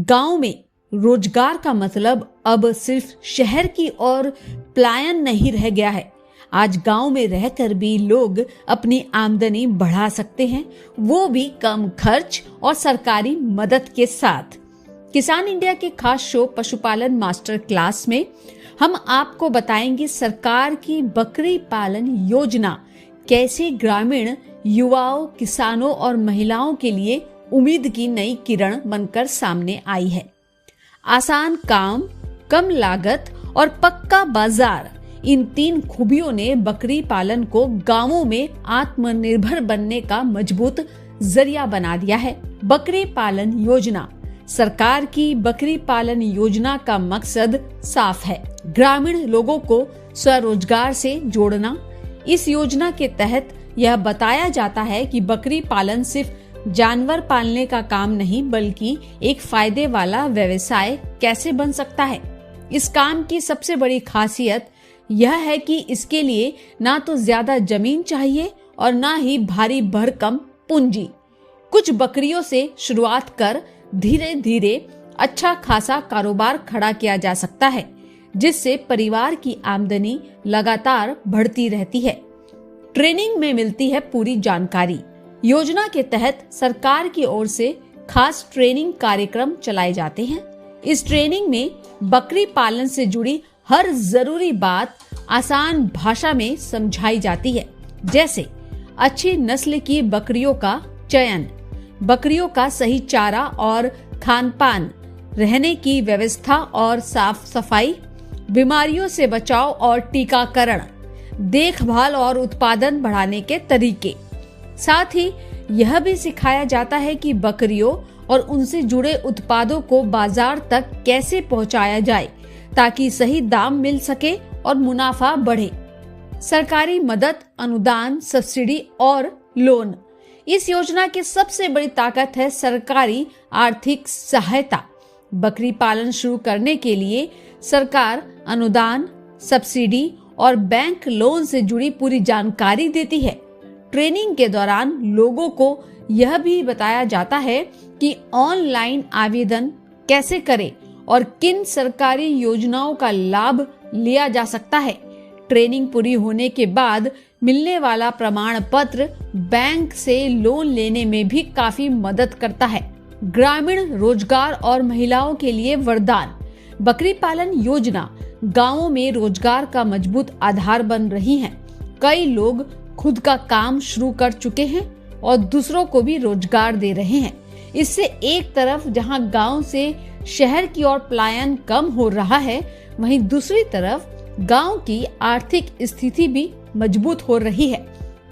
गांव में रोजगार का मतलब अब सिर्फ शहर की ओर पलायन नहीं रह गया है। आज गांव में रहकर भी लोग अपनी आमदनी बढ़ा सकते हैं, वो भी कम खर्च और सरकारी मदद के साथ। किसान इंडिया के खास शो पशुपालन मास्टर क्लास में हम आपको बताएंगे सरकार की बकरी पालन योजना कैसे ग्रामीण युवाओं, किसानों और महिलाओं के लिए उम्मीद की नई किरण बनकर सामने आई है। आसान काम, कम लागत और पक्का बाजार, इन 3 खूबियों ने बकरी पालन को गांवों में आत्मनिर्भर बनने का मजबूत जरिया बना दिया है। बकरी पालन योजना। सरकार की बकरी पालन योजना का मकसद साफ है, ग्रामीण लोगों को स्वरोजगार से जोड़ना। इस योजना के तहत यह बताया जाता है कि बकरी पालन सिर्फ जानवर पालने का काम नहीं, बल्कि एक फायदे वाला व्यवसाय कैसे बन सकता है। इस काम की सबसे बड़ी खासियत यह है कि इसके लिए ना तो ज्यादा जमीन चाहिए और ना ही भारी भरकम पूंजी। कुछ बकरियों से शुरुआत कर धीरे धीरे अच्छा खासा कारोबार खड़ा किया जा सकता है, जिससे परिवार की आमदनी लगातार बढ़ती रहती है। ट्रेनिंग में मिलती है पूरी जानकारी। योजना के तहत सरकार की ओर से खास ट्रेनिंग कार्यक्रम चलाए जाते हैं। इस ट्रेनिंग में बकरी पालन से जुड़ी हर जरूरी बात आसान भाषा में समझाई जाती है, जैसे अच्छी नस्ल की बकरियों का चयन, बकरियों का सही चारा और खान पान, रहने की व्यवस्था और साफ सफाई, बीमारियों से बचाव और टीकाकरण, देखभाल और उत्पादन बढ़ाने के तरीके। साथ ही यह भी सिखाया जाता है कि बकरियों और उनसे जुड़े उत्पादों को बाजार तक कैसे पहुंचाया जाए ताकि सही दाम मिल सके और मुनाफा बढ़े। सरकारी मदद, अनुदान, सब्सिडी और लोन। इस योजना की सबसे बड़ी ताकत है सरकारी आर्थिक सहायता। बकरी पालन शुरू करने के लिए सरकार अनुदान, सब्सिडी और बैंक लोन से जुड़ी पूरी जानकारी देती है। ट्रेनिंग के दौरान लोगों को यह भी बताया जाता है कि ऑनलाइन आवेदन कैसे करें और किन सरकारी योजनाओं का लाभ लिया जा सकता है। ट्रेनिंग पूरी होने के बाद मिलने वाला प्रमाण पत्र बैंक से लोन लेने में भी काफी मदद करता है। ग्रामीण रोजगार और महिलाओं के लिए वरदान। बकरी पालन योजना गांवों में रोजगार का मजबूत आधार बन रही है। कई लोग खुद का काम शुरू कर चुके हैं और दूसरों को भी रोजगार दे रहे हैं। इससे एक तरफ जहां गांव से शहर की ओर पलायन कम हो रहा है, वहीं दूसरी तरफ गांव की आर्थिक स्थिति भी मजबूत हो रही है।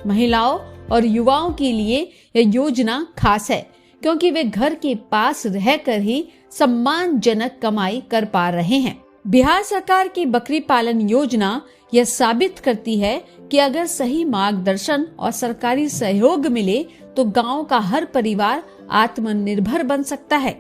महिलाओं और युवाओं के लिए यह योजना खास है, क्योंकि वे घर के पास रहकर ही सम्मानजनक कमाई कर पा रहे हैं। बिहार सरकार की बकरी पालन योजना यह साबित करती है कि अगर सही मार्गदर्शन और सरकारी सहयोग मिले तो गांव का हर परिवार आत्मनिर्भर बन सकता है।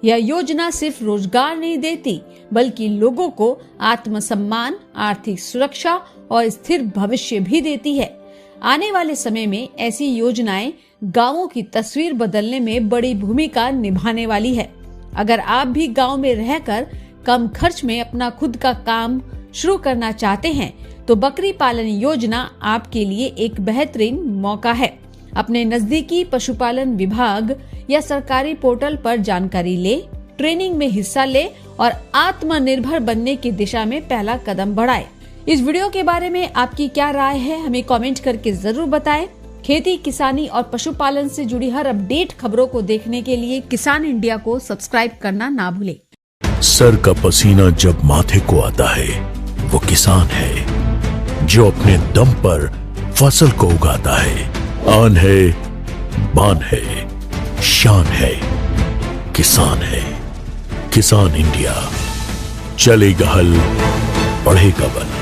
यह योजना सिर्फ रोजगार नहीं देती, बल्कि लोगों को आत्मसम्मान, आर्थिक सुरक्षा और स्थिर भविष्य भी देती है। आने वाले समय में ऐसी योजनाएं गांवों की तस्वीर बदलने में बड़ी भूमिका निभाने वाली है। अगर आप भी गांव में रहकर कम खर्च में अपना खुद का काम शुरू करना चाहते हैं, तो बकरी पालन योजना आपके लिए एक बेहतरीन मौका है। अपने नजदीकी पशुपालन विभाग या सरकारी पोर्टल पर जानकारी ले, ट्रेनिंग में हिस्सा ले और आत्मनिर्भर बनने की दिशा में पहला कदम बढ़ाए। इस वीडियो के बारे में आपकी क्या राय है, हमें कमेंट करके जरूर बताएं। खेती, किसानी और पशुपालन से जुड़ी हर अपडेट खबरों को देखने के लिए किसान इंडिया को सब्सक्राइब करना ना भूलें। सर का पसीना जब माथे को आता है, वो किसान है जो अपने दम पर फसल को उगाता है। आन है, बान है, शान है, किसान है। किसान इंडिया, चलेगा हल, बढ़ेगा बल।